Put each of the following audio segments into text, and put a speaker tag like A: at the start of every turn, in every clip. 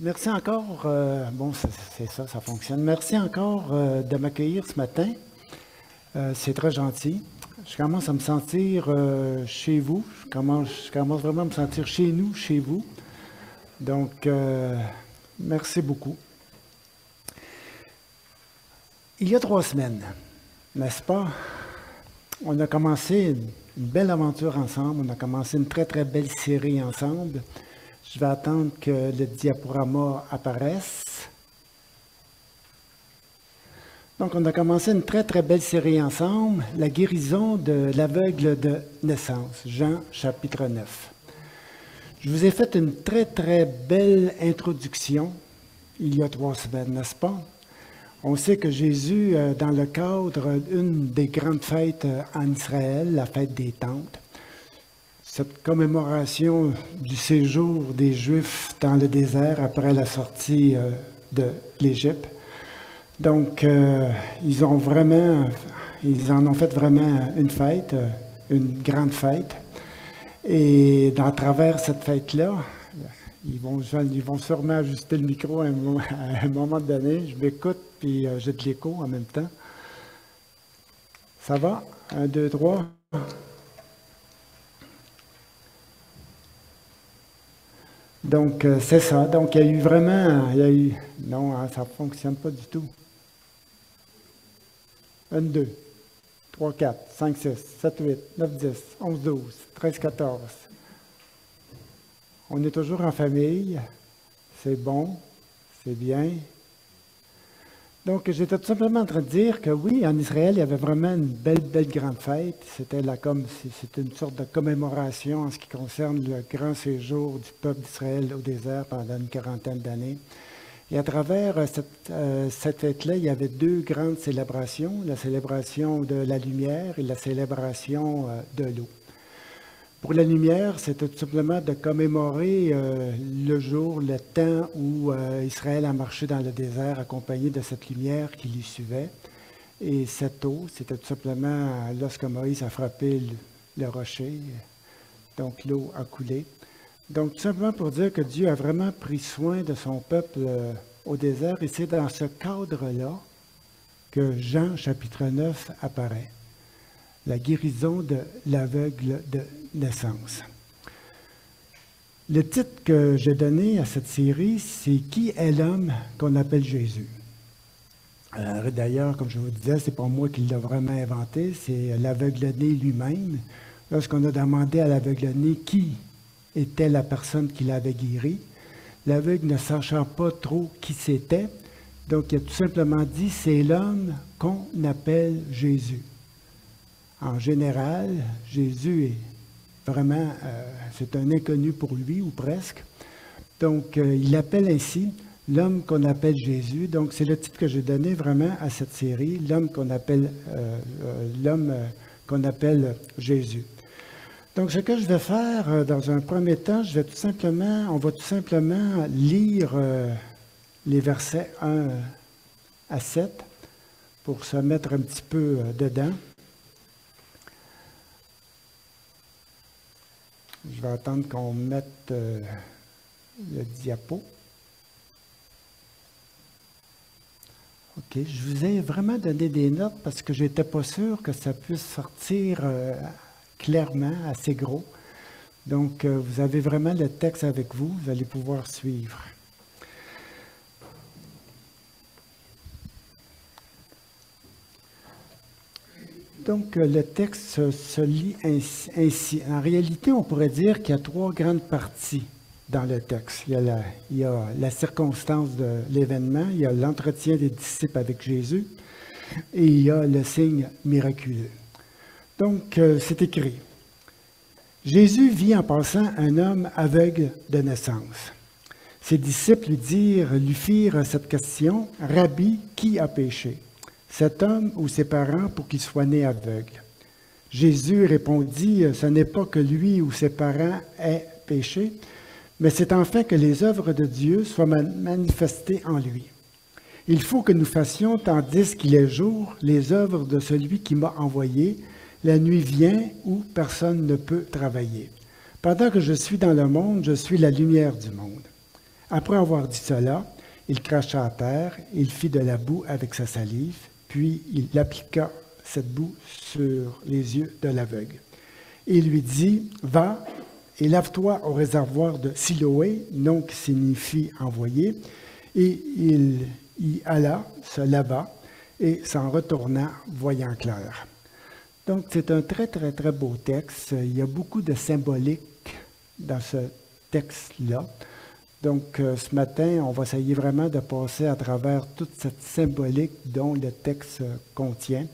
A: Merci encore. Bon, c'est ça, ça fonctionne. Merci encore de m'accueillir ce matin. C'est très gentil. Je commence à me sentir chez vous. Je commence vraiment à me sentir chez nous, chez vous. Donc, merci beaucoup. Il y a 3 semaines, n'est-ce pas? On a commencé une belle aventure ensemble. On a commencé une très, très belle série ensemble. Je vais attendre que le diaporama apparaisse. Donc, on a commencé une très, très belle série ensemble, la guérison de l'aveugle de naissance, Jean chapitre 9. Je vous ai fait une très, très belle introduction il y a 3 semaines, n'est-ce pas? On sait que Jésus, dans le cadre d'une des grandes fêtes en Israël, la fête des tentes, cette commémoration du séjour des Juifs dans le désert après la sortie de l'Égypte. Donc, ils en ont fait vraiment une fête, une grande fête. Et à travers cette fête-là, ils vont sûrement ajuster le micro à un moment donné. Je m'écoute, puis j'ai de l'écho en même temps. Ça va? 1, 2, 3. Donc, c'est ça. Donc, non, ça ne fonctionne pas du tout. 1, 2, 3, 4, 5, 6, 7, 8, 9, 10, 11, 12, 13, 14. On est toujours en famille. C'est bon. C'est bien. Donc, j'étais tout simplement en train de dire que oui, en Israël, il y avait vraiment une belle, belle grande fête. C'était une sorte de commémoration en ce qui concerne le grand séjour du peuple d'Israël au désert pendant une 40aine d'années. Et à travers cette fête-là, il y avait 2 grandes célébrations, la célébration de la lumière et la célébration de l'eau. Pour la lumière, c'était tout simplement de commémorer le jour, le temps où Israël a marché dans le désert accompagné de cette lumière qui lui suivait. Et cette eau, c'était tout simplement lorsque Moïse a frappé le rocher, donc l'eau a coulé. Donc tout simplement pour dire que Dieu a vraiment pris soin de son peuple au désert. Et c'est dans ce cadre-là que Jean chapitre 9 apparaît. La guérison de l'aveugle de naissance. Le titre que j'ai donné à cette série, c'est « Qui est l'homme qu'on appelle Jésus ?» D'ailleurs, comme je vous disais, c'est pas moi qui l'ai vraiment inventé, c'est l'aveugle-né lui-même. Lorsqu'on a demandé à l'aveugle-né qui était la personne qui l'avait guéri, l'aveugle ne sachant pas trop qui c'était, donc il a tout simplement dit « C'est l'homme qu'on appelle Jésus ». En général, Jésus est vraiment, c'est un inconnu pour lui, ou presque. Donc, il l'appelle ainsi l'homme qu'on appelle Jésus. Donc, c'est le titre que j'ai donné vraiment à cette série, l'homme qu'on appelle Jésus. Donc, ce que je vais faire dans un premier temps, on va tout simplement lire les versets 1 à 7 pour se mettre un petit peu dedans. Je vais attendre qu'on mette le diapo. OK. Je vous ai vraiment donné des notes parce que je n'étais pas sûr que ça puisse sortir clairement, assez gros. Donc, vous avez vraiment le texte avec vous. Vous allez pouvoir suivre. Donc, le texte se lit ainsi. En réalité, on pourrait dire qu'il y a 3 grandes parties dans le texte. Il y a la circonstance de l'événement, il y a l'entretien des disciples avec Jésus et il y a le signe miraculeux. Donc, c'est écrit. Jésus vit en passant un homme aveugle de naissance. Ses disciples lui firent cette question, « Rabbi, qui a péché? Cet homme ou ses parents pour qu'il soit né aveugle? » Jésus répondit, « Ce n'est pas que lui ou ses parents aient péché, mais c'est enfin que les œuvres de Dieu soient manifestées en lui. Il faut que nous fassions, tandis qu'il est jour, les œuvres de celui qui m'a envoyé. La nuit vient où personne ne peut travailler. Pendant que je suis dans le monde, je suis la lumière du monde. Après avoir dit cela, il cracha à terre, il fit de la boue avec sa salive, puis il appliqua cette boue sur les yeux de l'aveugle. Et il lui dit, « Va et lave-toi au réservoir de Siloé, nom qui signifie envoyé. » Et il y alla, se lava, et s'en retourna, voyant clair. Donc, c'est un très, très, très beau texte. Il y a beaucoup de symbolique dans ce texte-là. Donc, ce matin, on va essayer vraiment de passer à travers toute cette symbolique dont le texte contient.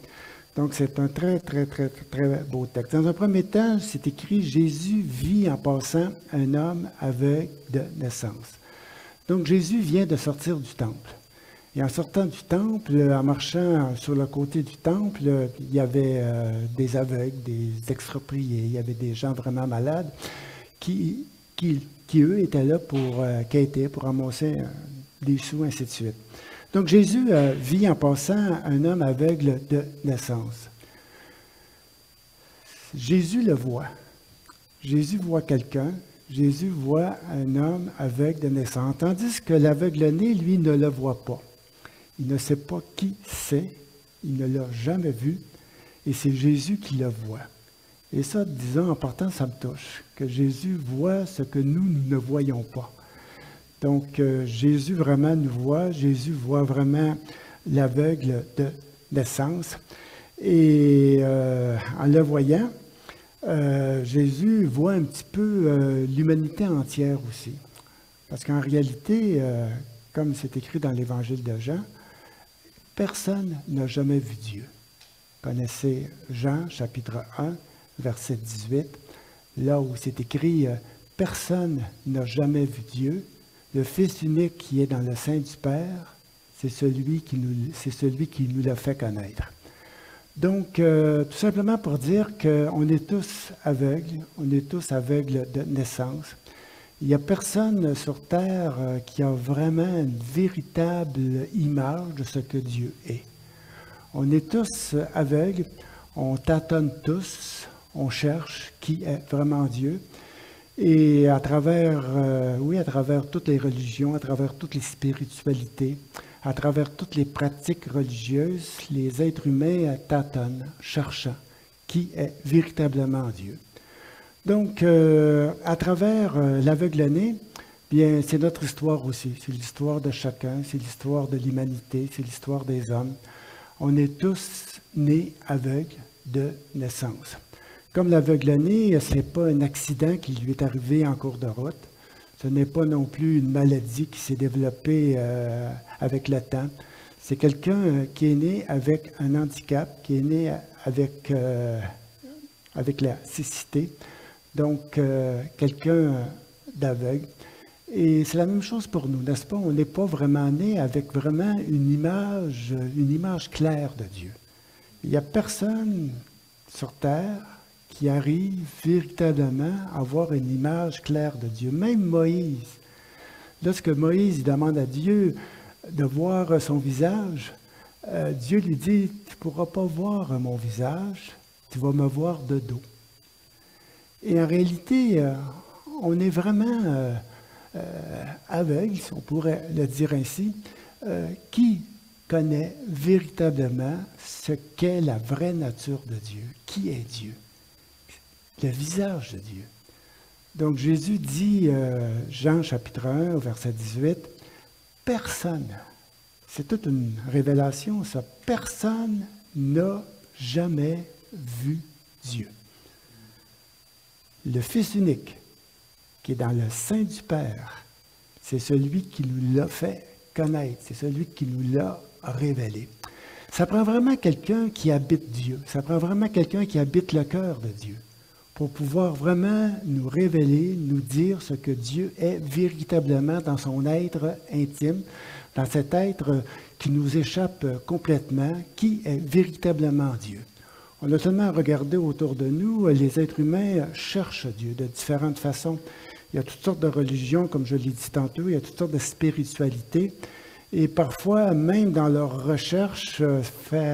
A: Donc, c'est un très, très, très, très beau texte. Dans un premier temps, c'est écrit « Jésus vit en passant un homme aveugle de naissance ». Donc, Jésus vient de sortir du temple. Et en sortant du temple, en marchant sur le côté du temple, il y avait des aveugles, des expropriés, il y avait des gens vraiment malades qui eux, étaient là pour quêter, pour ramasser des sous, ainsi de suite. Donc, Jésus vit en passant un homme aveugle de naissance. Jésus le voit. Jésus voit quelqu'un. Jésus voit un homme aveugle de naissance, tandis que l'aveugle-né, lui, ne le voit pas. Il ne sait pas qui c'est, il ne l'a jamais vu, et c'est Jésus qui le voit. Et ça, disons, en partant, ça me touche, que Jésus voit ce que nous ne voyons pas. Donc, Jésus vraiment nous voit, Jésus voit vraiment l'aveugle de naissance. Et en le voyant, Jésus voit un petit peu l'humanité entière aussi. Parce qu'en réalité, comme c'est écrit dans l'Évangile de Jean, personne n'a jamais vu Dieu. Connaissez Jean, chapitre 1, verset 18, là où c'est écrit « Personne n'a jamais vu Dieu, le Fils unique qui est dans le sein du Père, c'est celui qui nous l'a fait connaître. » Donc, tout simplement pour dire qu'on est tous aveugles, on est tous aveugles de naissance. Il n'y a personne sur Terre qui a vraiment une véritable image de ce que Dieu est. On est tous aveugles, on tâtonne tous, on cherche qui est vraiment Dieu. Et à travers toutes les religions, à travers toutes les spiritualités, à travers toutes les pratiques religieuses, les êtres humains tâtonnent, cherchant qui est véritablement Dieu. Donc, à travers l'aveugle-né, bien, c'est notre histoire aussi. C'est l'histoire de chacun, c'est l'histoire de l'humanité, c'est l'histoire des hommes. On est tous nés aveugles de naissance. Comme l'aveugle-né, ce n'est pas un accident qui lui est arrivé en cours de route. Ce n'est pas non plus une maladie qui s'est développée avec le temps. C'est quelqu'un qui est né avec un handicap, qui est né avec la cécité. Donc, quelqu'un d'aveugle. Et c'est la même chose pour nous, n'est-ce pas? On n'est pas vraiment né avec vraiment une image claire de Dieu. Il n'y a personne sur Terre qui arrive véritablement à avoir une image claire de Dieu. Même Moïse. Lorsque Moïse demande à Dieu de voir son visage, Dieu lui dit, « Tu ne pourras pas voir mon visage, tu vas me voir de dos. » Et en réalité, on est vraiment aveugle, si on pourrait le dire ainsi, qui connaît véritablement ce qu'est la vraie nature de Dieu. Qui est Dieu? Le visage de Dieu. Donc Jésus dit, Jean chapitre 1, verset 18, « Personne, c'est toute une révélation ça, personne n'a jamais vu Dieu. » Le Fils unique, qui est dans le sein du Père, c'est celui qui nous l'a fait connaître, c'est celui qui nous l'a révélé. Ça prend vraiment quelqu'un qui habite Dieu, ça prend vraiment quelqu'un qui habite le cœur de Dieu, pour pouvoir vraiment nous révéler, nous dire ce que Dieu est véritablement dans son être intime, dans cet être qui nous échappe complètement, qui est véritablement Dieu. On a seulement regardé autour de nous, les êtres humains cherchent Dieu de différentes façons. Il y a toutes sortes de religions, comme je l'ai dit tantôt, il y a toutes sortes de spiritualités. Et parfois, même dans leur recherche,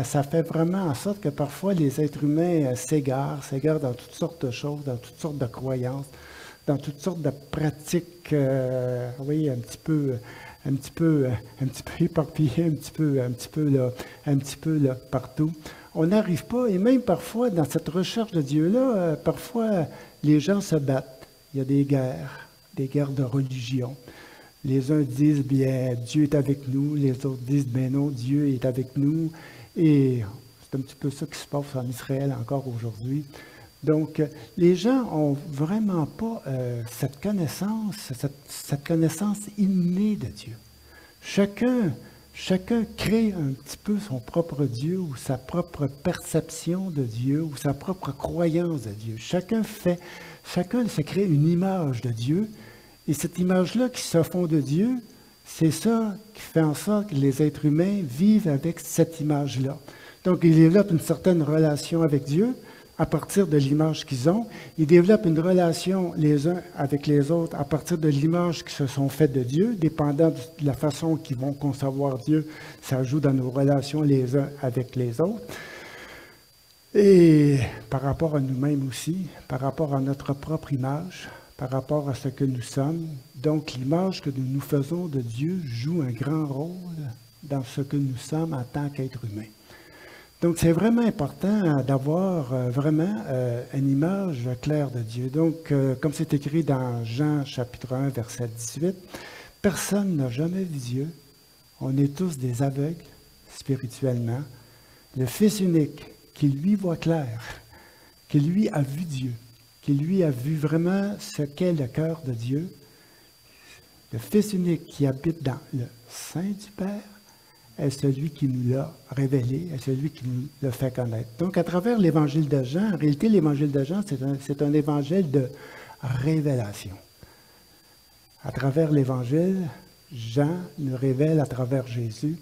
A: ça fait vraiment en sorte que parfois les êtres humains s'égarent dans toutes sortes de choses, dans toutes sortes de croyances, dans toutes sortes de pratiques, oui, un petit peu éparpillées, un petit peu là, partout. On n'arrive pas, et même parfois, dans cette recherche de Dieu-là, parfois, les gens se battent. Il y a des guerres de religion. Les uns disent, bien, Dieu est avec nous, les autres disent, bien non, Dieu est avec nous. Et c'est un petit peu ça qui se passe en Israël encore aujourd'hui. Donc, les gens n'ont vraiment pas cette connaissance innée de Dieu. Chacun crée un petit peu son propre Dieu ou sa propre perception de Dieu ou sa propre croyance de Dieu. Chacun se crée une image de Dieu et cette image-là qui se fond de Dieu, c'est ça qui fait en sorte que les êtres humains vivent avec cette image-là. Donc, ils développent une certaine relation avec Dieu à partir de l'image qu'ils ont. Ils développent une relation les uns avec les autres à partir de l'image qui se sont faites de Dieu. Dépendant de la façon qu'ils vont concevoir Dieu, ça joue dans nos relations les uns avec les autres. Et par rapport à nous-mêmes aussi, par rapport à notre propre image, par rapport à ce que nous sommes. Donc, l'image que nous nous faisons de Dieu joue un grand rôle dans ce que nous sommes en tant qu'êtres humains. Donc, c'est vraiment important d'avoir vraiment une image claire de Dieu. Donc, comme c'est écrit dans Jean chapitre 1, verset 18, « Personne n'a jamais vu Dieu. On est tous des aveugles spirituellement. Le Fils unique, qui lui voit clair, qui lui a vu Dieu, qui lui a vu vraiment ce qu'est le cœur de Dieu, le Fils unique qui habite dans le sein du Père, est celui qui nous l'a révélé, est celui qui nous l'a fait connaître. » Donc, à travers l'évangile de Jean, en réalité, l'évangile de Jean, c'est un évangile de révélation. À travers l'évangile, Jean nous révèle à travers Jésus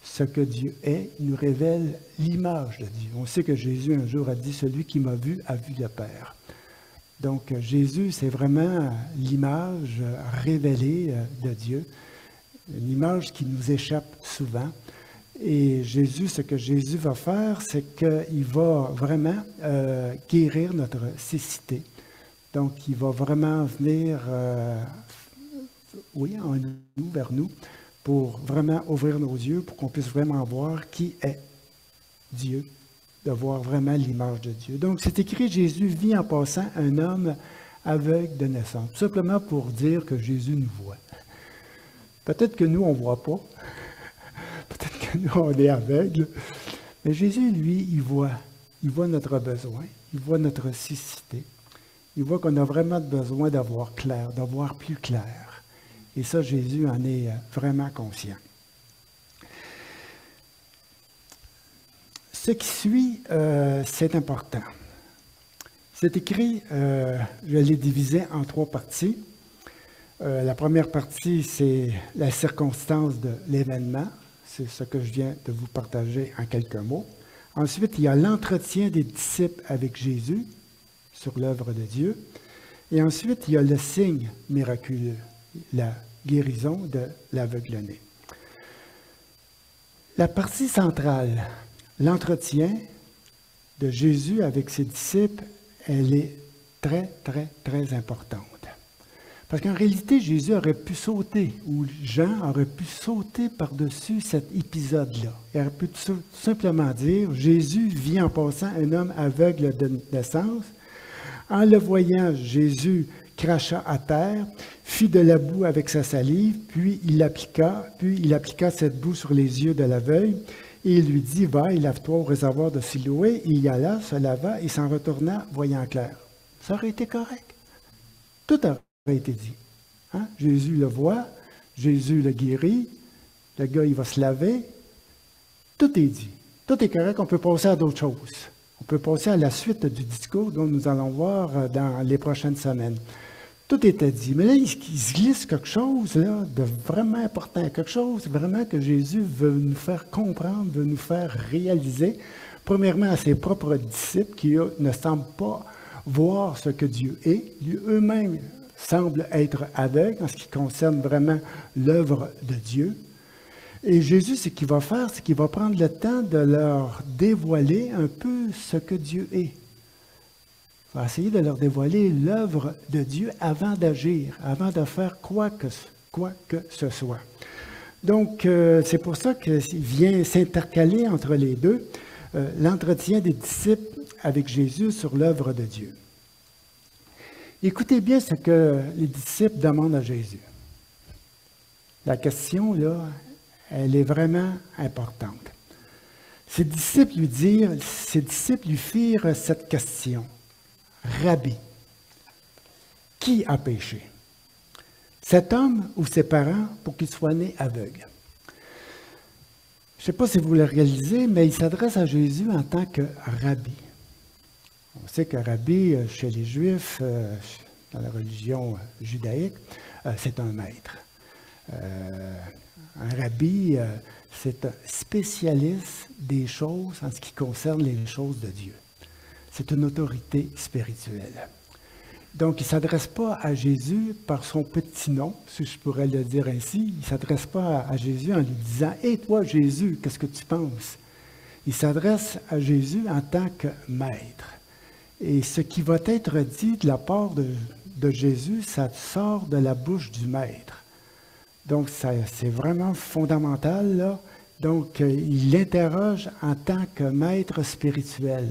A: ce que Dieu est, il nous révèle l'image de Dieu. On sait que Jésus un jour a dit « Celui qui m'a vu a vu le Père ». Donc, Jésus, c'est vraiment l'image révélée de Dieu. Une image qui nous échappe souvent. Et Jésus, ce que Jésus va faire, c'est qu'il va vraiment guérir notre cécité. Donc, il va vraiment venir, en nous, vers nous, pour vraiment ouvrir nos yeux, pour qu'on puisse vraiment voir qui est Dieu, de voir vraiment l'image de Dieu. Donc, c'est écrit, Jésus vit en passant un homme aveugle de naissance, tout simplement pour dire que Jésus nous voit. Peut-être que nous, on ne voit pas. Peut-être que nous, on est aveugles. Mais Jésus, lui, il voit. Il voit notre besoin. Il voit notre cécité. Il voit qu'on a vraiment besoin d'avoir clair, d'avoir plus clair. Et ça, Jésus en est vraiment conscient. Ce qui suit, c'est important. C'est écrit, je l'ai divisé en 3 parties. La première partie, c'est la circonstance de l'événement. C'est ce que je viens de vous partager en quelques mots. Ensuite, il y a l'entretien des disciples avec Jésus sur l'œuvre de Dieu. Et ensuite, il y a le signe miraculeux, la guérison de l'aveugle-né. La partie centrale, l'entretien de Jésus avec ses disciples, elle est très, très, très importante. Parce qu'en réalité, Jésus aurait pu sauter, ou Jean aurait pu sauter par-dessus cet épisode-là. Il aurait pu tout simplement dire, Jésus vit en passant un homme aveugle de naissance. En le voyant, Jésus cracha à terre, fit de la boue avec sa salive, puis il appliqua cette boue sur les yeux de l'aveugle, et il lui dit, va et lave-toi au réservoir de Siloé. Il y alla, se lava et s'en retourna, voyant clair. Ça aurait été correct. Tout aurait été dit. Hein? Jésus le voit, Jésus le guérit, le gars il va se laver, tout est dit. Tout est correct, on peut passer à d'autres choses. On peut passer à la suite du discours dont nous allons voir dans les prochaines semaines. Tout était dit. Mais là, il se glisse quelque chose là, de vraiment important, quelque chose vraiment que Jésus veut nous faire comprendre, veut nous faire réaliser, premièrement à ses propres disciples qui ne semblent pas voir ce que Dieu est, eux-mêmes semblent être aveugles en ce qui concerne vraiment l'œuvre de Dieu. Et Jésus, ce qu'il va faire, c'est qu'il va prendre le temps de leur dévoiler un peu ce que Dieu est. va essayer de leur dévoiler l'œuvre de Dieu avant d'agir, avant de faire quoi que ce soit. Donc, c'est pour ça qu'il vient s'intercaler entre les deux l'entretien des disciples avec Jésus sur l'œuvre de Dieu. Écoutez bien ce que les disciples demandent à Jésus. La question, là, elle est vraiment importante. Ses disciples lui firent cette question. Rabbi, qui a péché? Cet homme ou ses parents pour qu'il soit né aveugle? Je ne sais pas si vous le réalisez, mais il s'adresse à Jésus en tant que rabbi. On sait que rabbi, chez les Juifs, dans la religion judaïque, c'est un maître. Un rabbi, c'est un spécialiste des choses en ce qui concerne les choses de Dieu. C'est une autorité spirituelle. Donc, il ne s'adresse pas à Jésus par son petit nom, si je pourrais le dire ainsi. Il ne s'adresse pas à Jésus en lui disant « Hé, toi, Jésus, qu'est-ce que tu penses? » Il s'adresse à Jésus en tant que maître. Et ce qui va être dit de la part de Jésus, ça sort de la bouche du maître. Donc, c'est vraiment fondamental, là. Donc, il l'interroge en tant que maître spirituel.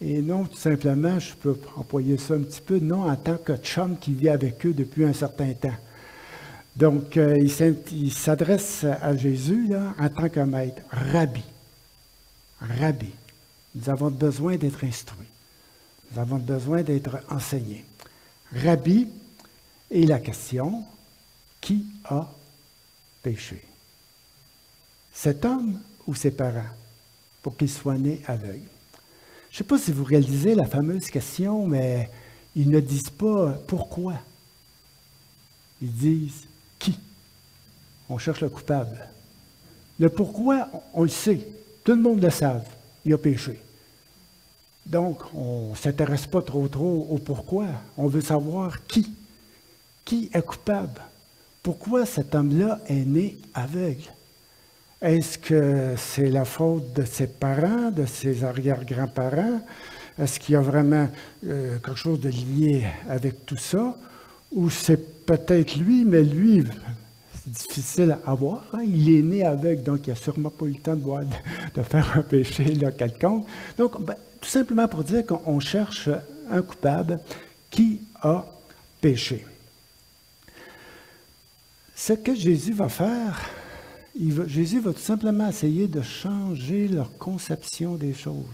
A: Et non, tout simplement, je peux employer ça un petit peu, non en tant que chum qui vit avec eux depuis un certain temps. Donc, il s'adresse à Jésus là, en tant que maître, rabbi. Rabbi. Nous avons besoin d'être instruits. Nous avons besoin d'être enseignés. Rabbi, et la question, qui a péché? Cet homme ou ses parents, pour qu'il soit né aveugle? Je ne sais pas si vous réalisez la fameuse question, mais ils ne disent pas pourquoi. Ils disent qui. On cherche le coupable. Le pourquoi, on le sait. Tout le monde le sait. Il a péché. Donc, on ne s'intéresse pas trop au pourquoi. On veut savoir qui. Qui est coupable? Pourquoi cet homme-là est né aveugle? Est-ce que c'est la faute de ses parents, de ses arrière-grands-parents? Est-ce qu'il y a vraiment quelque chose de lié avec tout ça? Ou c'est peut-être lui, mais lui, c'est difficile à voir. Hein? Il est né aveugle, donc il n'a sûrement pas eu le temps de faire un péché là, quelconque. Donc, tout simplement pour dire qu'on cherche un coupable qui a péché. Ce que Jésus va faire, Jésus va tout simplement essayer de changer leur conception des choses,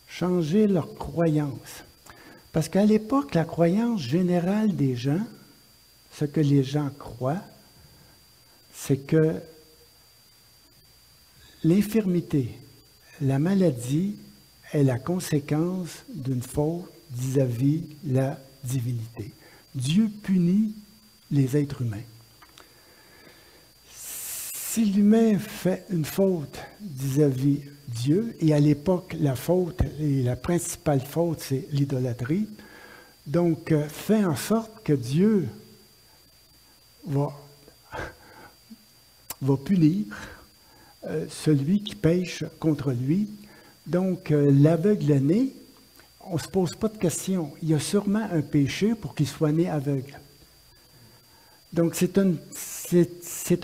A: changer leur croyance. Parce qu'à l'époque, la croyance générale des gens, ce que les gens croient, c'est que l'infirmité, la maladie est la conséquence d'une faute vis-à-vis la divinité. Dieu punit les êtres humains. Si l'humain fait une faute vis-à-vis Dieu, et à l'époque, la faute, et la principale faute, c'est l'idolâtrie, donc fait en sorte que Dieu va punir celui qui pêche contre lui. Donc, l'aveugle-né, on ne se pose pas de questions. Il y a sûrement un péché pour qu'il soit né aveugle. Donc, c'est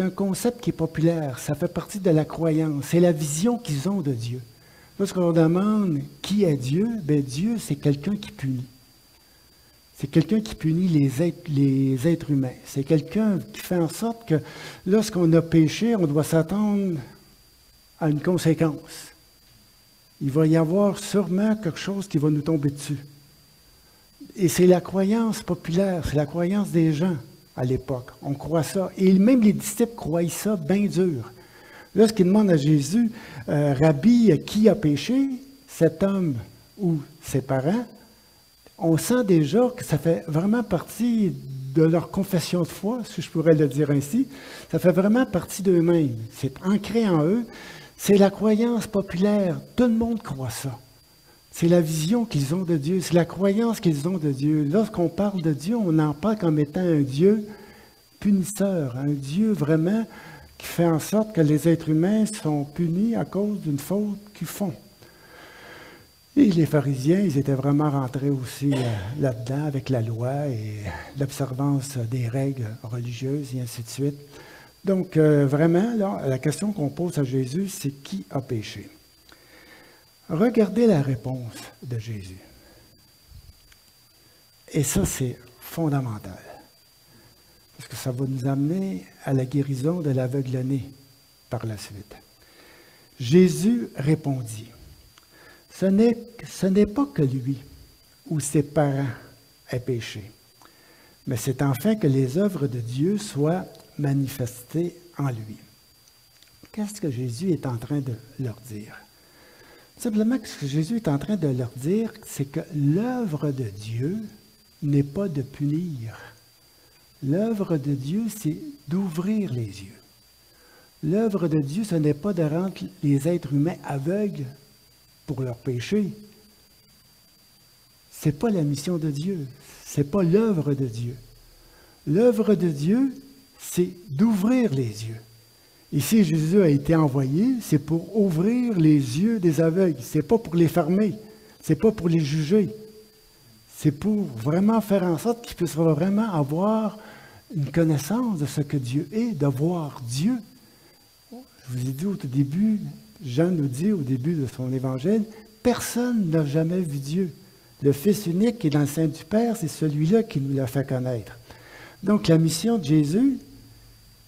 A: un concept qui est populaire. Ça fait partie de la croyance. C'est la vision qu'ils ont de Dieu. Lorsqu'on leur demande qui est Dieu, bien Dieu, c'est quelqu'un qui punit. C'est quelqu'un qui punit les êtres humains. C'est quelqu'un qui fait en sorte que lorsqu'on a péché, on doit s'attendre à une conséquence. Il va y avoir sûrement quelque chose qui va nous tomber dessus. Et c'est la croyance populaire, c'est la croyance des gens à l'époque. On croit ça. Et même les disciples croient ça bien dur. Lorsqu'ils demandent à Jésus, Rabbi, qui a péché, cet homme ou ses parents, on sent déjà que ça fait vraiment partie de leur confession de foi, si je pourrais le dire ainsi. Ça fait vraiment partie d'eux-mêmes. C'est ancré en eux. C'est la croyance populaire. Tout le monde croit ça. C'est la vision qu'ils ont de Dieu. C'est la croyance qu'ils ont de Dieu. Lorsqu'on parle de Dieu, on en parle comme étant un Dieu punisseur. Un Dieu vraiment qui fait en sorte que les êtres humains sont punis à cause d'une faute qu'ils font. Et les pharisiens, ils étaient vraiment rentrés aussi là-dedans avec la loi et l'observance des règles religieuses et ainsi de suite. Donc, vraiment, là, la question qu'on pose à Jésus, c'est qui a péché? Regardez la réponse de Jésus. Et ça, c'est fondamental. Parce que ça va nous amener à la guérison de l'aveugle-né par la suite. Jésus répondit, ce n'est pas que lui ou ses parents aient péché, mais c'est enfin que les œuvres de Dieu soient manifestées en lui. Qu'est-ce que Jésus est en train de leur dire? Simplement, ce que Jésus est en train de leur dire, c'est que l'œuvre de Dieu n'est pas de punir. L'œuvre de Dieu, c'est d'ouvrir les yeux. L'œuvre de Dieu, ce n'est pas de rendre les êtres humains aveugles pour leur péché. Ce n'est pas la mission de Dieu. Ce n'est pas l'œuvre de Dieu. L'œuvre de Dieu, c'est d'ouvrir les yeux. Et si Jésus a été envoyé, c'est pour ouvrir les yeux des aveugles. Ce n'est pas pour les fermer. Ce n'est pas pour les juger. C'est pour vraiment faire en sorte qu'ils puissent vraiment avoir une connaissance de ce que Dieu est, de voir Dieu. Je vous ai dit au tout début, Jean nous dit au début de son évangile, personne n'a jamais vu Dieu. Le Fils unique qui est dans le sein du Père, c'est celui-là qui nous l'a fait connaître. Donc la mission de Jésus,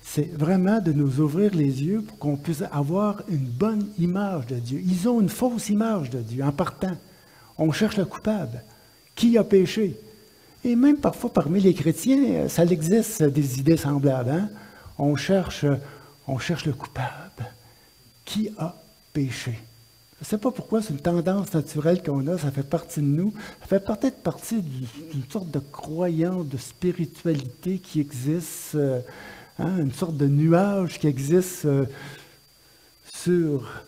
A: c'est vraiment de nous ouvrir les yeux pour qu'on puisse avoir une bonne image de Dieu. Ils ont une fausse image de Dieu en partant. On cherche le coupable. Qui a péché? Et même parfois parmi les chrétiens, ça existe des idées semblables. Hein? On cherche le coupable. Qui a péché? Je ne sais pas pourquoi, c'est une tendance naturelle qu'on a, ça fait partie de nous. Ça fait peut-être partie d'une sorte de croyance, de spiritualité qui existe, une sorte de nuage qui existe sur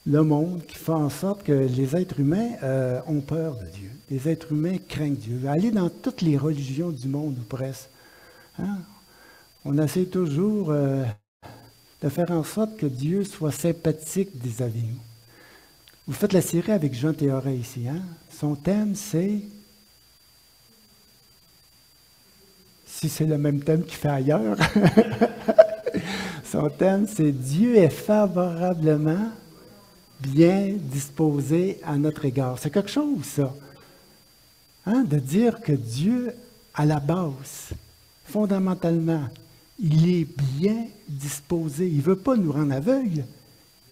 A: le monde, qui fait en sorte que les êtres humains ont peur de Dieu. Les êtres humains craignent Dieu. Allez dans toutes les religions du monde, ou presque. Hein? On essaie toujours de faire en sorte que Dieu soit sympathique vis-à-vis nous. Vous faites la série avec Jean Théoret ici. Hein? Son thème, c'est... Si c'est le même thème qu'il fait ailleurs. Son thème, c'est « Dieu est favorablement bien disposé à notre égard ». C'est quelque chose, ça. Hein? De dire que Dieu, à la base, fondamentalement, il est bien disposé. Il ne veut pas nous rendre aveugles.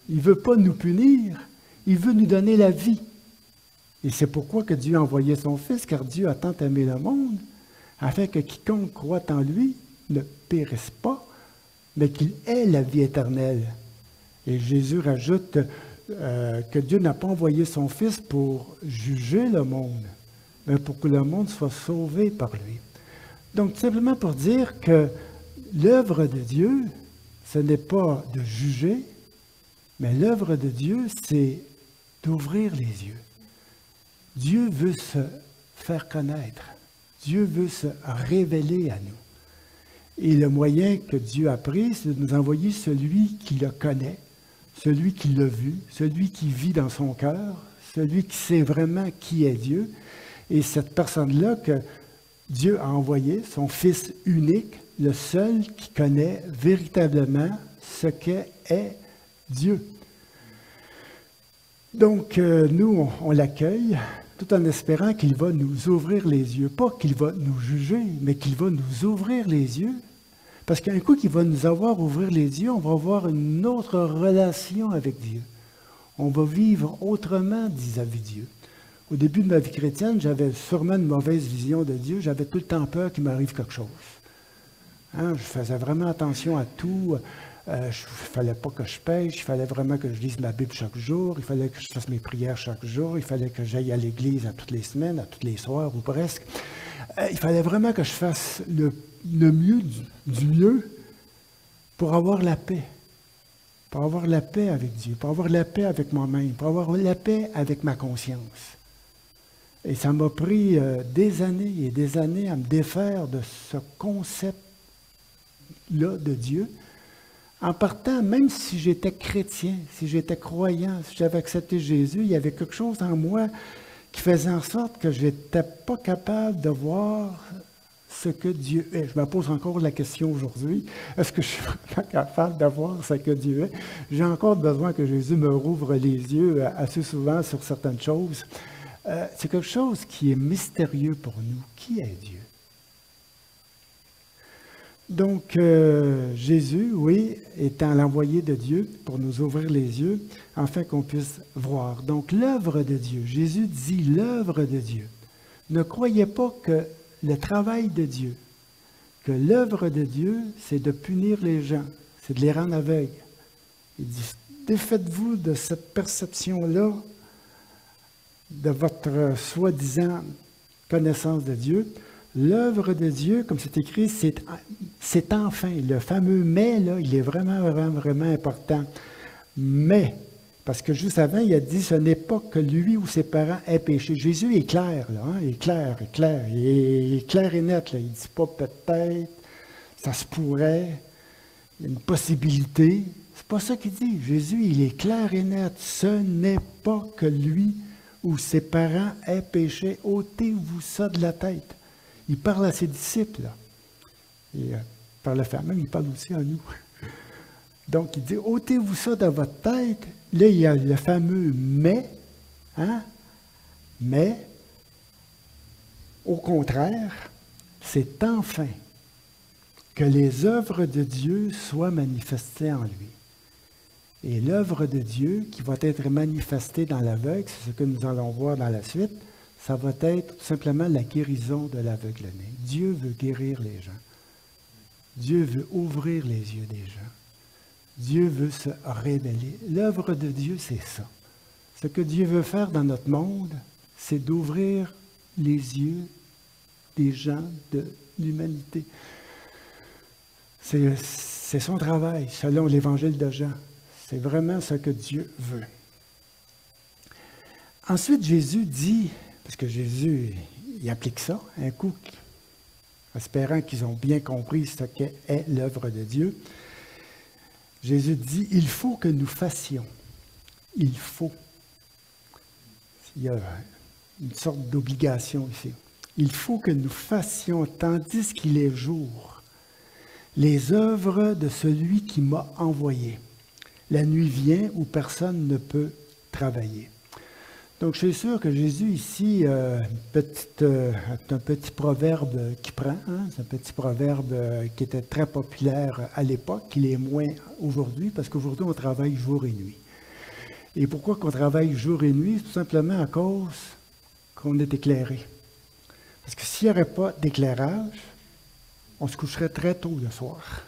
A: Il ne veut pas nous punir. Il veut nous donner la vie. Et c'est pourquoi que Dieu a envoyé son Fils, car Dieu a tant aimé le monde, afin que quiconque croit en lui ne périsse pas, mais qu'il ait la vie éternelle. Et Jésus rajoute que Dieu n'a pas envoyé son Fils pour juger le monde, mais pour que le monde soit sauvé par lui. Donc, simplement pour dire que l'œuvre de Dieu, ce n'est pas de juger, mais l'œuvre de Dieu, c'est d'ouvrir les yeux. Dieu veut se faire connaître. Dieu veut se révéler à nous. Et le moyen que Dieu a pris, c'est de nous envoyer celui qui le connaît, celui qui l'a vu, celui qui vit dans son cœur, celui qui sait vraiment qui est Dieu. Et cette personne-là que Dieu a envoyé, son Fils unique, le seul qui connaît véritablement ce qu'est Dieu. Donc, nous, on l'accueille tout en espérant qu'il va nous ouvrir les yeux. Pas qu'il va nous juger, mais qu'il va nous ouvrir les yeux. Parce qu'un coup qu'il va nous avoir ouvrir les yeux, on va avoir une autre relation avec Dieu. On va vivre autrement vis-à-vis de Dieu. Au début de ma vie chrétienne, j'avais sûrement une mauvaise vision de Dieu. J'avais tout le temps peur qu'il m'arrive quelque chose. Hein, je faisais vraiment attention à tout. Il ne fallait pas que je pêche, il fallait vraiment que je lise ma Bible chaque jour, il fallait que je fasse mes prières chaque jour, il fallait que j'aille à l'église à toutes les semaines, à tous les soirs ou presque. Il fallait vraiment que je fasse le mieux du mieux pour avoir la paix. Pour avoir la paix avec Dieu, pour avoir la paix avec moi-même, pour avoir la paix avec ma conscience. Et ça m'a pris des années et des années à me défaire de ce concept-là de Dieu, En partant, même si j'étais chrétien, si j'étais croyant, si j'avais accepté Jésus, il y avait quelque chose en moi qui faisait en sorte que je n'étais pas capable de voir ce que Dieu est. Je me pose encore la question aujourd'hui, est-ce que je suis vraiment capable de voir ce que Dieu est? J'ai encore besoin que Jésus me rouvre les yeux assez souvent sur certaines choses. C'est quelque chose qui est mystérieux pour nous. Qui est Dieu? Donc, Jésus, oui, étant l'envoyé de Dieu pour nous ouvrir les yeux, afin qu'on puisse voir. Donc, l'œuvre de Dieu, Jésus dit l'œuvre de Dieu. Ne croyez pas que le travail de Dieu, que l'œuvre de Dieu, c'est de punir les gens, c'est de les rendre aveugles. Il dit, défaites-vous de cette perception-là, de votre soi-disant connaissance de Dieu. L'œuvre de Dieu, comme c'est écrit, c'est enfin. Le fameux « mais », là, il est vraiment, vraiment, vraiment important. Mais, parce que juste avant, il a dit, ce n'est pas que lui ou ses parents aient péché. Jésus est clair, là, hein? Il est clair, il est clair et net. Là. Il ne dit pas peut-être, ça se pourrait, il y a une possibilité. C'est pas ça qu'il dit. Jésus, il est clair et net. Ce n'est pas que lui ou ses parents aient péché. Ôtez-vous ça de la tête. Il parle à ses disciples, là. Et par le fait même, il parle aussi à nous. Donc, il dit, ôtez-vous ça de votre tête. Là, il y a le fameux « mais hein? ». Mais, au contraire, c'est enfin que les œuvres de Dieu soient manifestées en lui. Et l'œuvre de Dieu qui va être manifestée dans l'aveugle, c'est ce que nous allons voir dans la suite, ça va être tout simplement la guérison de l'aveuglement. Dieu veut guérir les gens. Dieu veut ouvrir les yeux des gens. Dieu veut se révéler. L'œuvre de Dieu, c'est ça. Ce que Dieu veut faire dans notre monde, c'est d'ouvrir les yeux des gens de l'humanité. C'est son travail, selon l'Évangile de Jean. C'est vraiment ce que Dieu veut. Ensuite, Jésus dit, parce que Jésus, il applique ça, un coup, espérant qu'ils ont bien compris ce qu'est l'œuvre de Dieu. Jésus dit, il faut que nous fassions. Il faut. Il y a une sorte d'obligation ici. Il faut que nous fassions, tandis qu'il est jour, les œuvres de celui qui m'a envoyé. La nuit vient où personne ne peut travailler. Donc, je suis sûr que Jésus, ici, un petit proverbe qui prend, hein? C'est un petit proverbe qui était très populaire à l'époque, qui l'est moins aujourd'hui, parce qu'aujourd'hui, on travaille jour et nuit. Et pourquoi qu'on travaille jour et nuit? C'est tout simplement à cause qu'on est éclairé. Parce que s'il n'y aurait pas d'éclairage, on se coucherait très tôt le soir.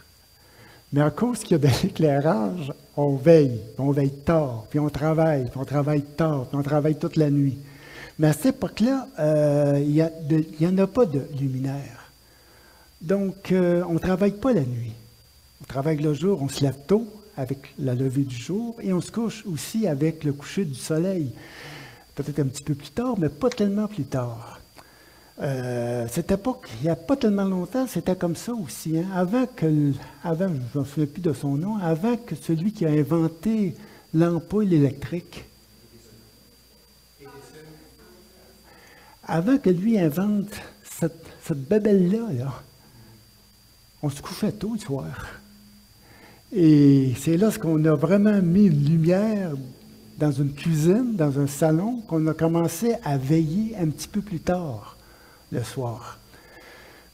A: Mais à cause qu'il y a de l'éclairage, on veille tard, puis on travaille tard, puis on travaille toute la nuit. Mais à cette époque-là, il n'y en a pas de luminaire. Donc, on ne travaille pas la nuit. On travaille le jour, on se lève tôt avec la levée du jour, et on se couche aussi avec le coucher du soleil. Peut-être un petit peu plus tard, mais pas tellement plus tard. Cette époque, il n'y a pas tellement longtemps, c'était comme ça aussi. Hein? Avant, je ne me souviens plus de son nom, avant que celui qui a inventé l'ampoule électrique, avant que lui invente cette bébelle-là, là, on se couchait tôt le soir. Et c'est là qu'on a vraiment mis une lumière dans une cuisine, dans un salon, qu'on a commencé à veiller un petit peu plus tard. Le soir.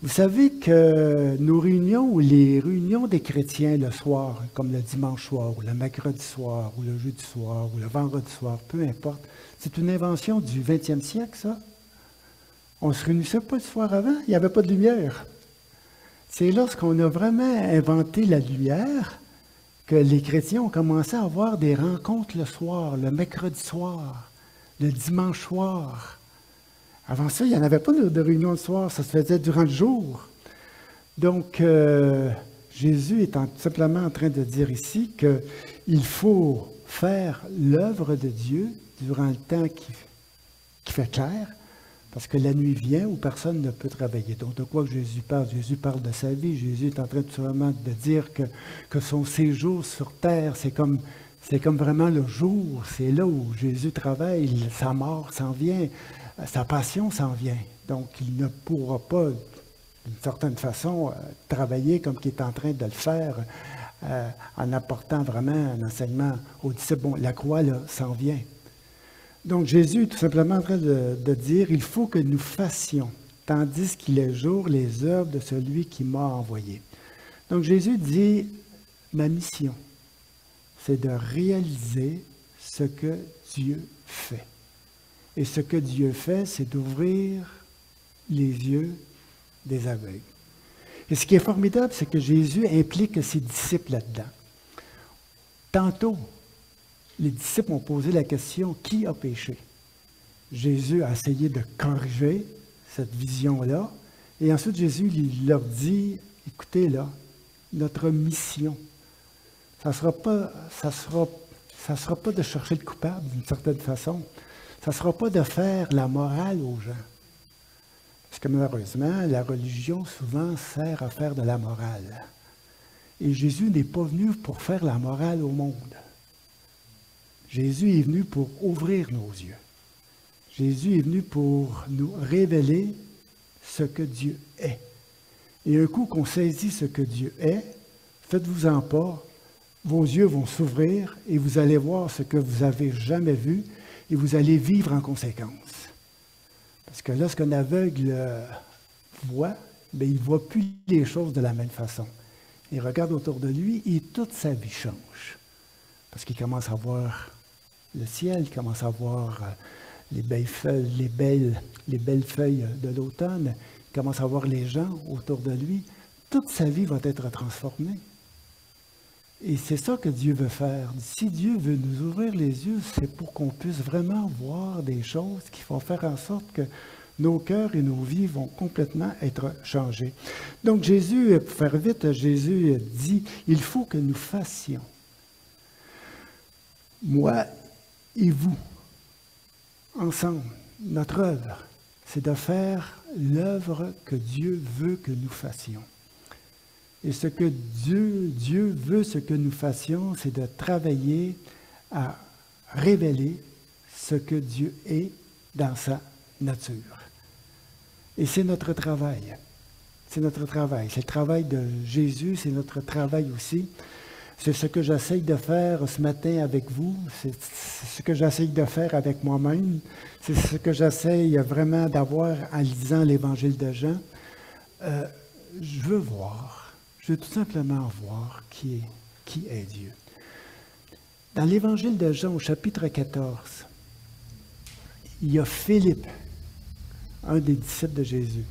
A: Vous savez que nos réunions ou les réunions des chrétiens le soir, comme le dimanche soir, ou le mercredi soir, ou le jeudi soir, ou le vendredi soir, peu importe, c'est une invention du 20e siècle, ça. On ne se réunissait pas le soir avant, il n'y avait pas de lumière. C'est lorsqu'on a vraiment inventé la lumière que les chrétiens ont commencé à avoir des rencontres le soir, le mercredi soir, le dimanche soir. Avant ça, il n'y en avait pas de réunion le soir, ça se faisait durant le jour. Donc, Jésus est simplement en train de dire ici qu'il faut faire l'œuvre de Dieu durant le temps qui fait clair, Parce que la nuit vient où personne ne peut travailler. Donc, de quoi Jésus parle? Jésus parle de sa vie. Jésus est en train tout simplement de dire que son séjour sur terre, c'est comme vraiment le jour. C'est là où Jésus travaille. Sa mort s'en vient. Sa passion s'en vient. Donc, il ne pourra pas, d'une certaine façon, travailler comme il est en train de le faire en apportant vraiment un enseignement aux disciples. Bon, la croix, là, s'en vient. Donc, Jésus est tout simplement en train de dire, il faut que nous fassions, tandis qu'il est jour, les œuvres de celui qui m'a envoyé. Donc, Jésus dit, ma mission, c'est de réaliser ce que Dieu fait. Et ce que Dieu fait, c'est d'ouvrir les yeux des aveugles. Et ce qui est formidable, c'est que Jésus implique ses disciples là-dedans. Tantôt, les disciples ont posé la question, qui a péché? Jésus a essayé de corriger cette vision-là. Et ensuite, Jésus leur dit, écoutez là, notre mission, ça sera pas de chercher le coupable d'une certaine façon. Ça ne sera pas de faire la morale aux gens. Parce que malheureusement, la religion souvent sert à faire de la morale. Et Jésus n'est pas venu pour faire la morale au monde. Jésus est venu pour ouvrir nos yeux. Jésus est venu pour nous révéler ce que Dieu est. Et un coup qu'on saisit ce que Dieu est, faites-vous-en pas, vos yeux vont s'ouvrir et vous allez voir ce que vous n'avez jamais vu et vous allez vivre en conséquence. Parce que lorsqu'un aveugle voit, bien, il ne voit plus les choses de la même façon. Il regarde autour de lui et toute sa vie change. Parce qu'il commence à voir le ciel, il commence à voir les belles feuilles de l'automne, il commence à voir les gens autour de lui. Toute sa vie va être transformée. Et c'est ça que Dieu veut faire. Si Dieu veut nous ouvrir les yeux, c'est pour qu'on puisse vraiment voir des choses qui vont faire en sorte que nos cœurs et nos vies vont complètement être changés. Donc Jésus, pour faire vite, Jésus dit, il faut que nous fassions. Moi et vous, ensemble, notre œuvre, c'est de faire l'œuvre que Dieu veut que nous fassions. Et ce que Dieu veut ce que nous fassions, c'est de travailler à révéler ce que Dieu est dans sa nature. Et c'est notre travail. C'est notre travail. C'est le travail de Jésus, c'est notre travail aussi. C'est ce que j'essaye de faire ce matin avec vous. C'est ce que j'essaye de faire avec moi-même. C'est ce que j'essaye vraiment d'avoir en lisant l'Évangile de Jean. Je veux tout simplement voir qui est Dieu. Dans l'Évangile de Jean, au chapitre 14, il y a Philippe, un des disciples de Jésus,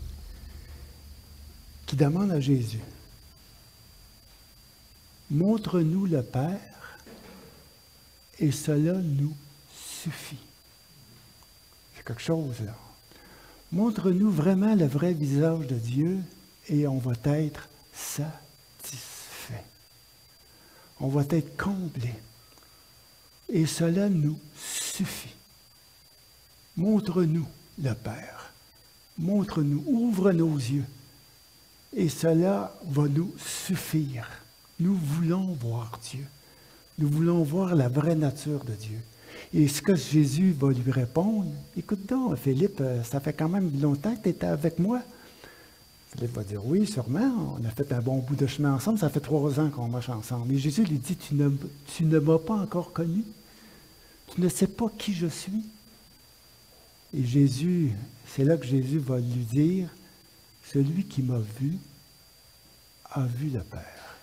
A: qui demande à Jésus, « Montre-nous le Père, et cela nous suffit. » C'est quelque chose, là. Montre-nous vraiment le vrai visage de Dieu, et on va être satisfait. On va être comblé. Et cela nous suffit. Montre-nous le Père. Montre-nous, ouvre nos yeux. Et cela va nous suffire. Nous voulons voir Dieu. Nous voulons voir la vraie nature de Dieu. Et ce que Jésus va lui répondre, écoute donc, Philippe, ça fait quand même longtemps que tu étais avec moi. Philippe va dire, oui, sûrement, on a fait un bon bout de chemin ensemble, ça fait 3 ans qu'on marche ensemble. Et Jésus lui dit, tu ne m'as pas encore connu. Tu ne sais pas qui je suis. Et Jésus, c'est là que Jésus va lui dire, celui qui m'a vu, a vu le Père.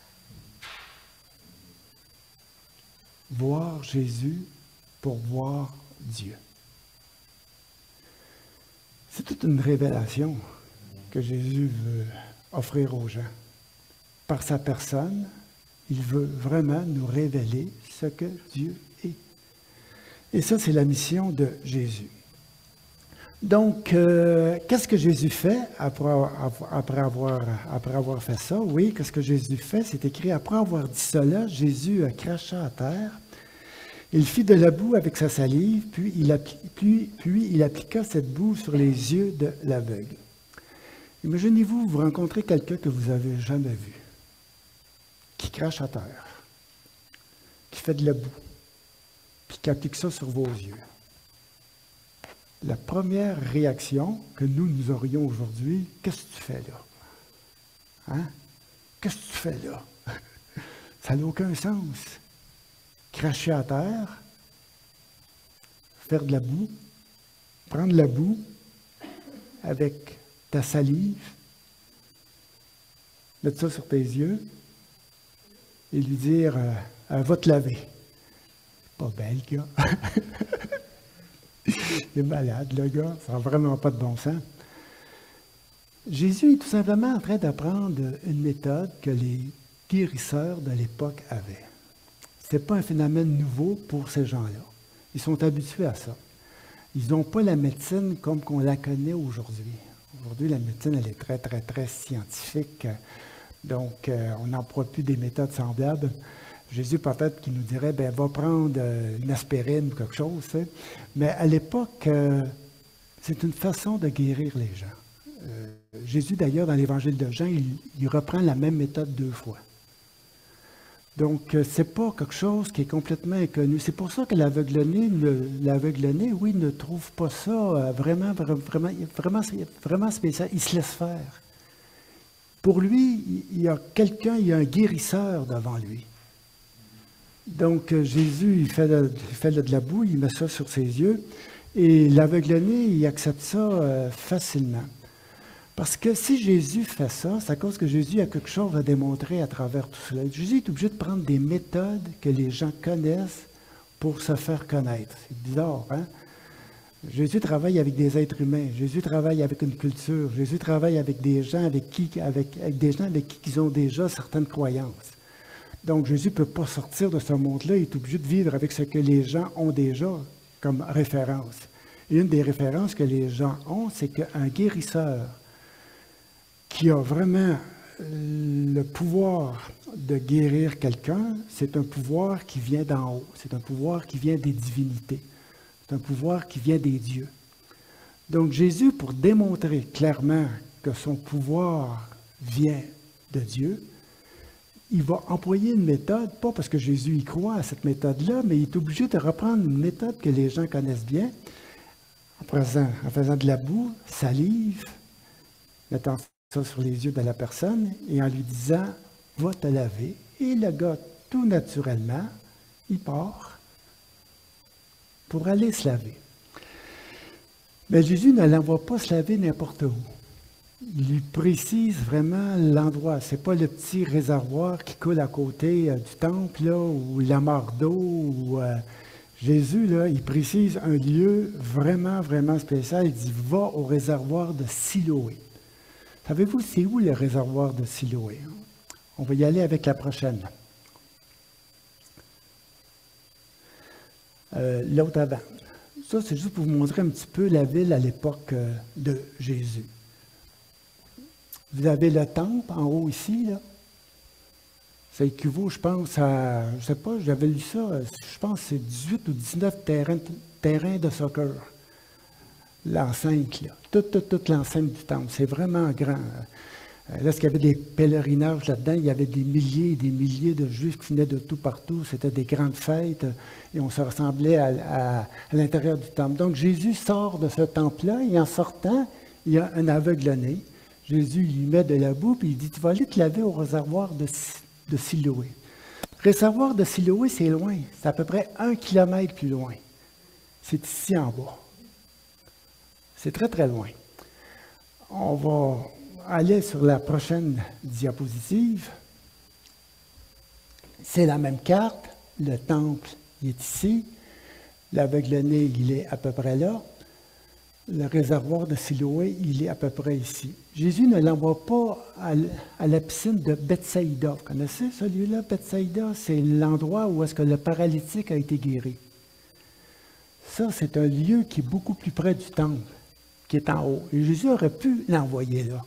A: Voir Jésus pour voir Dieu. C'est toute une révélation que Jésus veut offrir aux gens. Par sa personne, il veut vraiment nous révéler ce que Dieu est. Et ça, c'est la mission de Jésus. Donc, qu'est-ce que Jésus fait après avoir fait ça? Oui, qu'est-ce que Jésus fait? C'est écrit, après avoir dit cela, Jésus cracha à terre Il fit de la boue avec sa salive, puis il appliqua cette boue sur les yeux de l'aveugle. Imaginez-vous, vous rencontrez quelqu'un que vous n'avez jamais vu, qui crache à terre, qui fait de la boue, puis qui applique ça sur vos yeux. La première réaction que nous aurions aujourd'hui, qu'est-ce que tu fais là? Hein? Qu'est-ce que tu fais là? Ça n'a aucun sens. Cracher à terre, faire de la boue, prendre la boue avec ta salive, mettre ça sur tes yeux et lui dire va te laver. Pas belle, gars. Il est malade, le gars. Ça n'a vraiment pas de bon sens. Jésus est tout simplement en train d'apprendre une méthode que les guérisseurs de l'époque avaient. Ce n'est pas un phénomène nouveau pour ces gens-là. Ils sont habitués à ça. Ils n'ont pas la médecine comme qu'on la connaît aujourd'hui. Aujourd'hui, la médecine, elle est très, très, très scientifique. Donc, on n'emploie plus des méthodes semblables. Jésus, peut-être qu'il nous dirait, va prendre une aspirine ou quelque chose. Tu sais. Mais à l'époque, c'est une façon de guérir les gens. Jésus, d'ailleurs, dans l'Évangile de Jean, il reprend la même méthode 2 fois. Donc, ce n'est pas quelque chose qui est complètement inconnu. C'est pour ça que l'aveugle-né, oui, ne trouve pas ça vraiment spécial. Il se laisse faire. Pour lui, il y a quelqu'un, il y a un guérisseur devant lui. Donc, Jésus, il fait de la boue, il met ça sur ses yeux, et l'aveugle-né, il accepte ça facilement. Parce que si Jésus fait ça, c'est à cause que Jésus a quelque chose à démontrer à travers tout cela. Jésus est obligé de prendre des méthodes que les gens connaissent pour se faire connaître. C'est bizarre, hein? Jésus travaille avec des êtres humains. Jésus travaille avec une culture. Jésus travaille avec des gens avec qui ils ont déjà certaines croyances. Donc, Jésus ne peut pas sortir de ce monde-là. Il est obligé de vivre avec ce que les gens ont déjà comme référence. Et une des références que les gens ont, c'est qu'un guérisseur qui a vraiment le pouvoir de guérir quelqu'un, c'est un pouvoir qui vient d'en haut. C'est un pouvoir qui vient des divinités. C'est un pouvoir qui vient des dieux. Donc, Jésus, pour démontrer clairement que son pouvoir vient de Dieu, il va employer une méthode, pas parce que Jésus y croit à cette méthode-là, mais il est obligé de reprendre une méthode que les gens connaissent bien, en faisant de la boue, salive, mettant ça sur les yeux de la personne, et en lui disant « va te laver ». Et le gars, tout naturellement, il part pour aller se laver. Mais Jésus ne l'envoie pas se laver n'importe où. Il lui précise vraiment l'endroit. Ce n'est pas le petit réservoir qui coule à côté du temple, là, ou la mare d'eau. Jésus, là, il précise un lieu vraiment, vraiment spécial. Il dit, va au réservoir de Siloé. Savez-vous, c'est où le réservoir de Siloé? On va y aller avec la prochaine. L'autre avant. Ça, c'est juste pour vous montrer un petit peu la ville à l'époque de Jésus. Vous avez le temple en haut ici, là. Ça équivaut, je pense, à, je ne sais pas, j'avais lu ça, je pense que c'est 18 ou 19 terrains de soccer. L'enceinte, là. Toute l'enceinte du temple. C'est vraiment grand. Là, est-ce qu'il y avait des pèlerinages là-dedans? Il y avait des milliers et des milliers de Juifs qui venaient de tout partout. C'était des grandes fêtes et on se ressemblait à l'intérieur du temple. Donc, Jésus sort de ce temple-là et en sortant, il y a un aveugle-né. Jésus lui met de la boue et il dit, tu vas aller te laver au réservoir de Siloé. Le réservoir de Siloé, c'est loin. C'est à peu près 1 kilomètre plus loin. C'est ici en bas. C'est très, très loin. On va aller sur la prochaine diapositive. C'est la même carte. Le temple, il est ici. L'aveugle-né, il est à peu près là. Le réservoir de Siloé, il est à peu près ici. Jésus ne l'envoie pas à la piscine de Bethsaïda. Vous connaissez celui-là, Bethsaïda? C'est l'endroit où est-ce que le paralytique a été guéri. Ça, c'est un lieu qui est beaucoup plus près du temple, qui est en haut. Et Jésus aurait pu l'envoyer là.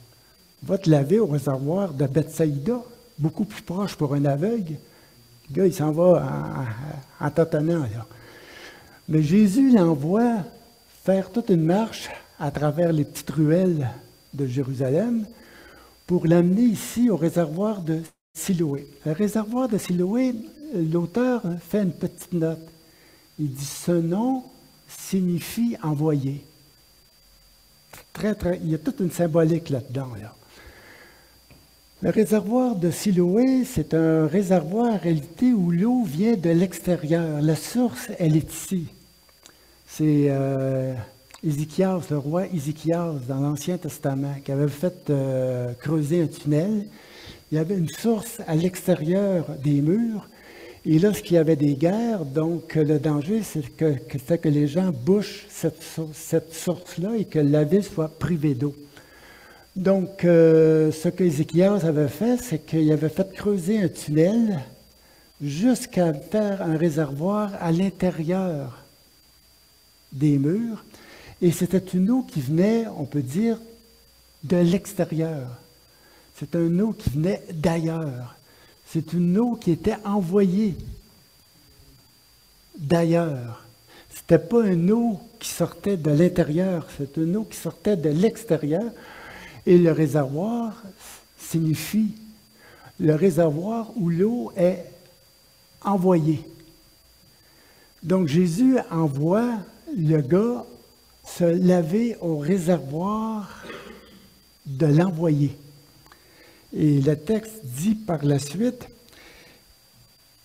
A: Va te laver au réservoir de Bethsaïda, beaucoup plus proche pour un aveugle Le gars, il s'en va en tâtonnant, là. Mais Jésus l'envoie faire toute une marche à travers les petites ruelles de Jérusalem pour l'amener ici au réservoir de Siloé. Le réservoir de Siloé, l'auteur fait une petite note. Il dit « ce nom signifie envoyé ». Il y a toute une symbolique là-dedans. Là. Le réservoir de Siloé, c'est un réservoir en réalité où l'eau vient de l'extérieur. La source, elle est ici. C'est Ézéchias, le roi Ézéchias, dans l'Ancien Testament, qui avait fait creuser un tunnel. Il y avait une source à l'extérieur des murs. Et lorsqu'il y avait des guerres, donc le danger, c'était que les gens bouchent cette source-là et que la ville soit privée d'eau. Donc, ce qu'Ézéchias avait fait, c'est qu'il avait fait creuser un tunnel jusqu'à faire un réservoir à l'intérieur des murs. Et c'était une eau qui venait, on peut dire, de l'extérieur. C'est une eau qui venait d'ailleurs. C'est une eau qui était envoyée d'ailleurs. Ce n'était pas une eau qui sortait de l'intérieur, c'est une eau qui sortait de l'extérieur. Et le réservoir signifie le réservoir où l'eau est envoyée. Donc Jésus envoie le gars se laver au réservoir de l'envoyé. Et le texte dit par la suite,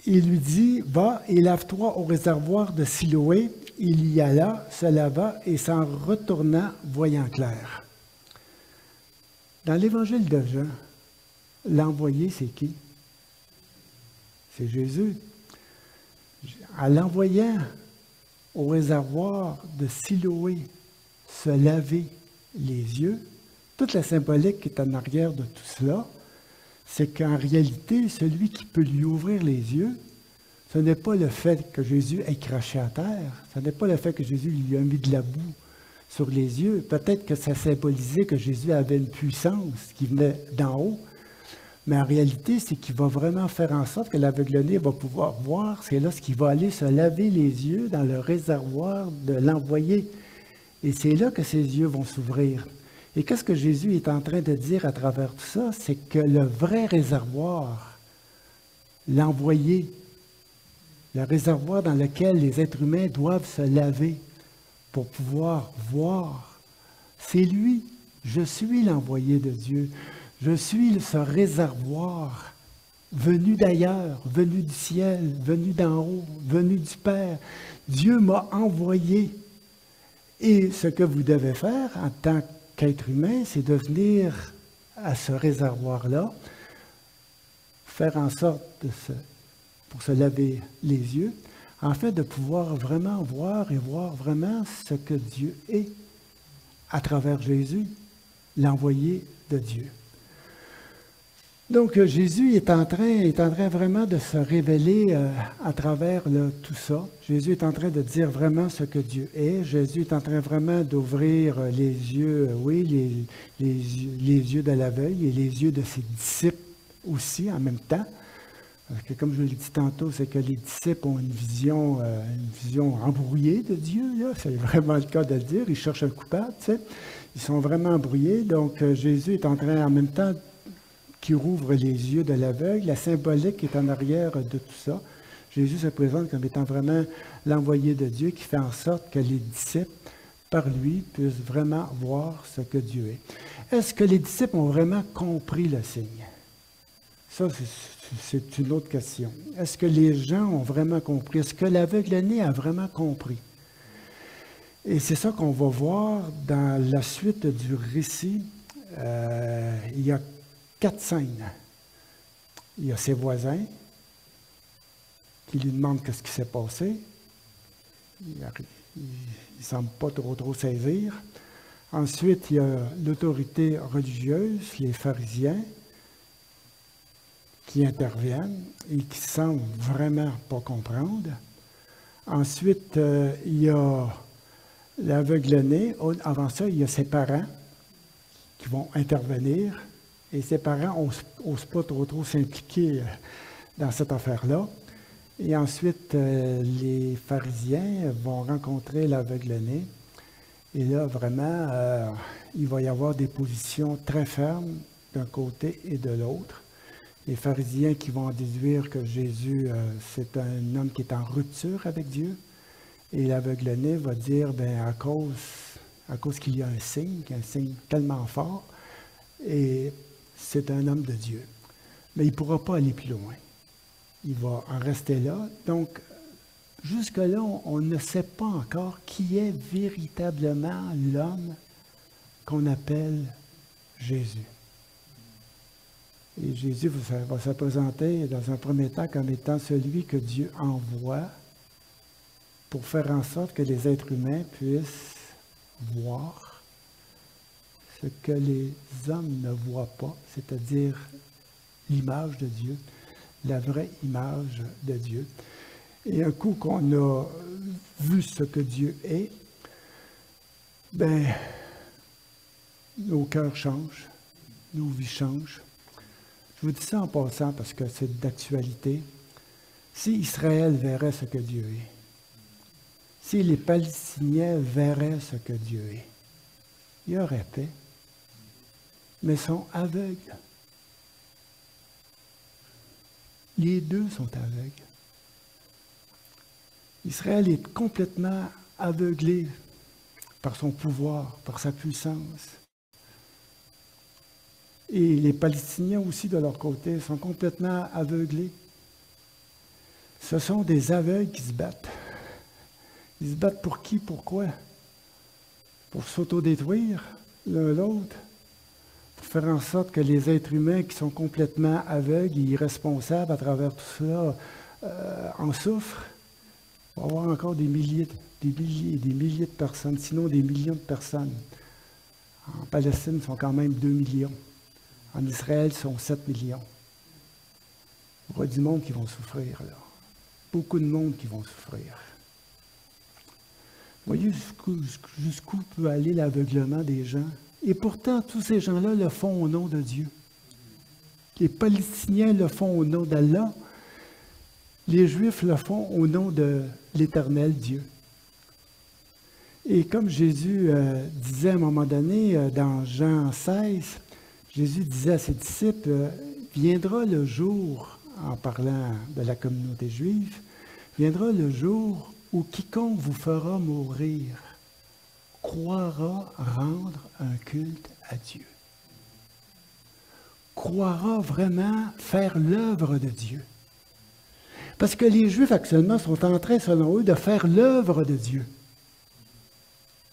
A: il lui dit, va et lave-toi au réservoir de Siloé. Il y alla, se lava et s'en retourna, voyant clair. Dans l'évangile de Jean, l'envoyé, c'est qui? C'est Jésus. En l'envoyant au réservoir de Siloé se laver les yeux, toute la symbolique qui est en arrière de tout cela, c'est qu'en réalité, celui qui peut lui ouvrir les yeux, ce n'est pas le fait que Jésus ait craché à terre, ce n'est pas le fait que Jésus lui a mis de la boue sur les yeux. Peut-être que ça symbolisait que Jésus avait une puissance qui venait d'en haut, mais en réalité, c'est qu'il va vraiment faire en sorte que l'aveugle-né va pouvoir voir. C'est là ce qu'il va aller se laver les yeux dans le réservoir de l'envoyé. Et c'est là que ses yeux vont s'ouvrir. Et qu'est-ce que Jésus est en train de dire à travers tout ça? C'est que le vrai réservoir, l'envoyé, le réservoir dans lequel les êtres humains doivent se laver pour pouvoir voir, c'est lui. Je suis l'envoyé de Dieu. Je suis ce réservoir venu d'ailleurs, venu du ciel, venu d'en haut, venu du Père. Dieu m'a envoyé. Et ce que vous devez faire en tant qu'être humain, c'est de venir à ce réservoir-là, faire en sorte pour se laver les yeux, afin de pouvoir vraiment voir et voir vraiment ce que Dieu est à travers Jésus, l'envoyé de Dieu. Donc Jésus est en train vraiment de se révéler à travers tout ça. Jésus est en train de dire vraiment ce que Dieu est. Jésus est en train vraiment d'ouvrir les yeux, oui, les yeux de l'aveugle et les yeux de ses disciples aussi en même temps. Parce que comme je l'ai dit tantôt, c'est que les disciples ont une vision embrouillée de Dieu. Là. C'est vraiment le cas de le dire. Ils cherchent un coupable, tu sais. Ils sont vraiment embrouillés. Donc Jésus est en train en même temps qui rouvre les yeux de l'aveugle, la symbolique est en arrière de tout ça. Jésus se présente comme étant vraiment l'envoyé de Dieu qui fait en sorte que les disciples, par lui, puissent vraiment voir ce que Dieu est. Est-ce que les disciples ont vraiment compris le signe? Ça, c'est une autre question. Est-ce que les gens ont vraiment compris? Est-ce que l'aveugle-né a vraiment compris? Et c'est ça qu'on va voir dans la suite du récit. Il y a 4 scènes. Il y a ses voisins qui lui demandent qu'est-ce qui s'est passé. Il ne semble pas trop saisir. Ensuite, il y a l'autorité religieuse, les pharisiens, qui interviennent et qui semblent vraiment pas comprendre. Ensuite, il y a l'aveugle-né. Avant ça, il y a ses parents qui vont intervenir. Et ses parents n'osent pas trop s'impliquer dans cette affaire-là. Et ensuite, les pharisiens vont rencontrer l'aveugle-né. Et là, vraiment, il va y avoir des positions très fermes d'un côté et de l'autre. Les pharisiens qui vont déduire que Jésus, c'est un homme qui est en rupture avec Dieu. Et l'aveugle-né va dire, bien, à cause qu'il y a un signe tellement fort, et c'est un homme de Dieu. Mais il ne pourra pas aller plus loin. Il va en rester là. Donc, jusque-là, on ne sait pas encore qui est véritablement l'homme qu'on appelle Jésus. Et Jésus va se présenter dans un premier temps comme étant celui que Dieu envoie pour faire en sorte que les êtres humains puissent voir ce que les hommes ne voient pas, c'est-à-dire l'image de Dieu, la vraie image de Dieu. Et un coup qu'on a vu ce que Dieu est, ben, nos cœurs changent, nos vies changent. Je vous dis ça en passant parce que c'est d'actualité. Si Israël verrait ce que Dieu est, si les Palestiniens verraient ce que Dieu est, il y aurait paix, mais ils sont aveugles. Les deux sont aveugles. Israël est complètement aveuglé par son pouvoir, par sa puissance. Et les Palestiniens aussi, de leur côté, sont complètement aveuglés. Ce sont des aveugles qui se battent. Ils se battent pour qui, pourquoi? Pour s'autodétruire l'un l'autre, pour faire en sorte que les êtres humains qui sont complètement aveugles et irresponsables à travers tout cela en souffrent. Il va y avoir encore des milliers de personnes, sinon des millions de personnes. En Palestine, ils sont quand même 2 millions. En Israël, ils sont 7 millions. Il y aura du monde qui vont souffrir, là. Beaucoup de monde qui vont souffrir. Voyez jusqu'où peut aller l'aveuglement des gens. Et pourtant, tous ces gens-là le font au nom de Dieu. Les Palestiniens le font au nom d'Allah. Les Juifs le font au nom de l'Éternel Dieu. Et comme Jésus disait à un moment donné, dans Jean 16, Jésus disait à ses disciples, viendra le jour, en parlant de la communauté juive, viendra le jour où quiconque vous fera mourir croira rendre un culte à Dieu. Croira vraiment faire l'œuvre de Dieu. Parce que les Juifs actuellement sont en train, selon eux, de faire l'œuvre de Dieu.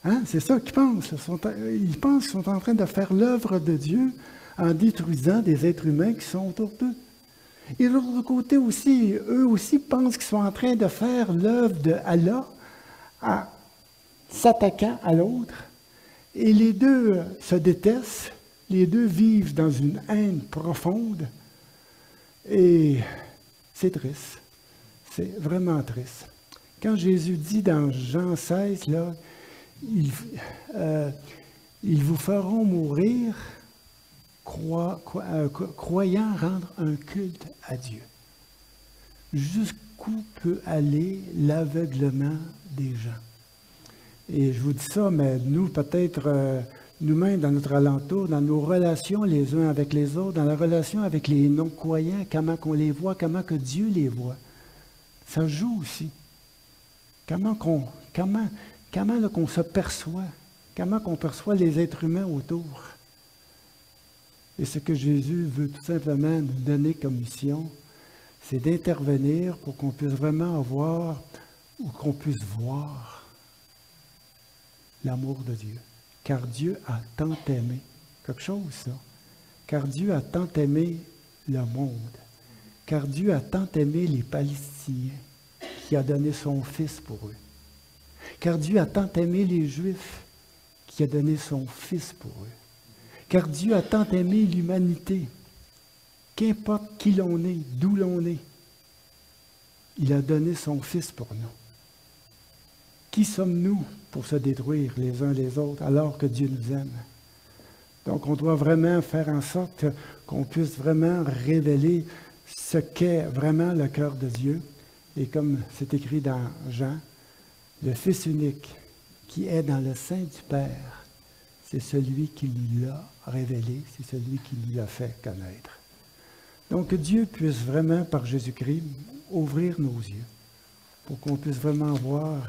A: Hein? C'est ça qu'ils pensent. Ils pensent qu'ils sont en train de faire l'œuvre de Dieu en détruisant des êtres humains qui sont autour d'eux. Et de l'autre côté aussi, eux aussi pensent qu'ils sont en train de faire l'œuvre de Allah en s'attaquant à l'autre. Et les deux se détestent, les deux vivent dans une haine profonde. Et c'est triste. C'est vraiment triste. Quand Jésus dit dans Jean 16, là, ils vous feront mourir croyant rendre un culte à Dieu. Jusqu'où peut aller l'aveuglement des gens? Et je vous dis ça, mais nous, peut-être, nous-mêmes, dans notre alentour, dans nos relations les uns avec les autres, dans la relation avec les non-croyants, comment qu'on les voit, comment que Dieu les voit. Ça joue aussi. Comment qu'on se perçoit, comment qu'on perçoit les êtres humains autour. Et ce que Jésus veut tout simplement nous donner comme mission, c'est d'intervenir pour qu'on puisse vraiment avoir, ou qu'on puisse voir l'amour de Dieu. Car Dieu a tant aimé, quelque chose ça, car Dieu a tant aimé le monde, car Dieu a tant aimé les Palestiniens, qui a donné son Fils pour eux. Car Dieu a tant aimé les Juifs, qui a donné son Fils pour eux. Car Dieu a tant aimé l'humanité, qu'importe qui l'on est, d'où l'on est, il a donné son Fils pour nous. Qui sommes-nous pour se détruire les uns les autres alors que Dieu nous aime? Donc on doit vraiment faire en sorte qu'on puisse vraiment révéler ce qu'est vraiment le cœur de Dieu Et comme c'est écrit dans Jean, le Fils unique qui est dans le sein du Père, c'est celui qui lui l'a révélé, c'est celui qui lui l'a fait connaître. Donc que Dieu puisse vraiment, par Jésus-Christ, ouvrir nos yeux pour qu'on puisse vraiment voir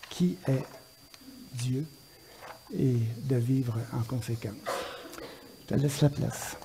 A: qui est Dieu et de vivre en conséquence. Je te laisse la place.